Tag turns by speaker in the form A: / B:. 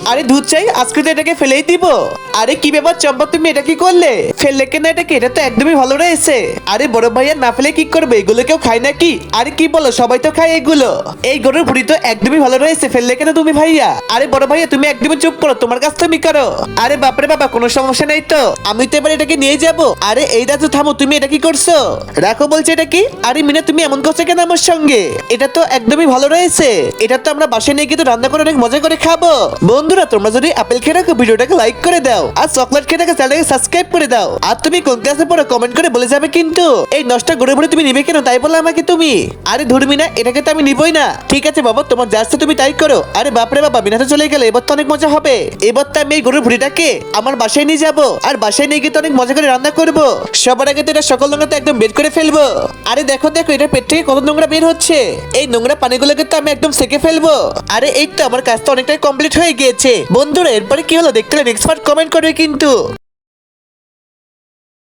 A: আরে দুধ চাই, আজকে তো এটাকে ফেলেই দিব। আরে কি ব্যাপার চম্পা, তুমি এটা কি করলে? ফেললে কেন এটাকে? এটা তো একদমই ভালো রয়েছে। আরে বড় ভাইয়া না ফেলে কি করবে? এগুলো কেউ খায় নাকি? আরে কি বলো, সবাই তো খায় এগুলো। এই গরুর ভুড়ি তো একদমই ভালো রয়েছে, ফেললে কেন তুমি ভাইয়া? আরে বড় ভাইয়া তুমি একদমই চুপ করো, তোমার কাজ তুমি করো। আরে বাপরে বাবা, কোনো সমস্যা নেই তো, আমি তো এবার এটাকে নিয়ে যাব। আরে এই দাদু থামো, তুমি এটা কি করছো? রাখো বলছে এটা কি? আরে মিনা তুমি এমন করছো কেন আমার সঙ্গে? এটা তো একদমই ভালো রয়েছে, এটা তো আমরা বাসায় নিয়ে গিয়ে তো রান্না করে অনেক মজা করে খাবো। বন্ধুরা তোমরা যদি আপেল খেয়ে রাখো ভিডিওটাকে লাইক করে দাও, আর চকলেট খেয়ে রাখো চ্যানেলটাকে সাবস্ক্রাইব করে দাও। আর তুমি কোন ক্লাসে পড়ো কমেন্ট করে বলে যাবে কিন্তু। এই নষ্ট গড়ে ভরে তুমি নিবে কেন তাই বলে আমাকে তুমি? আরে ধরবি না, এটাকে তো আমি নিবই না। ঠিক আছে বাবা, তোমার যা ইচ্ছা তুমি তাই করো। আরে বাপরে বাবা, বিনা তো চলে গেলে, এবার তো অনেক মজা হবে। এবার তো আমি এই গরুর ভুড়িটাকে আমার বাসায় নিয়ে যাবো, আর বাসায় নিয়ে গিয়ে তো অনেক মজা করে রান্না করবো। সবার আগে তো এটা সকল নোংরা তো একদম বের করে ফেলবো। আরে দেখো দেখো, এটা পেট থেকে কত নোংরা বের হচ্ছে। এই নোংরা পানিগুলোকে তো আমি একদম সেকে ফেলবো। আরে এই তো আমার কাজ তো অনেকটাই কমপ্লিট হয়ে গিয়েছে। বন্ধুরা এরপরে কি হলো দেখতে হলে নেক্সট পার্ট কমেন্ট করবে কিন্তু।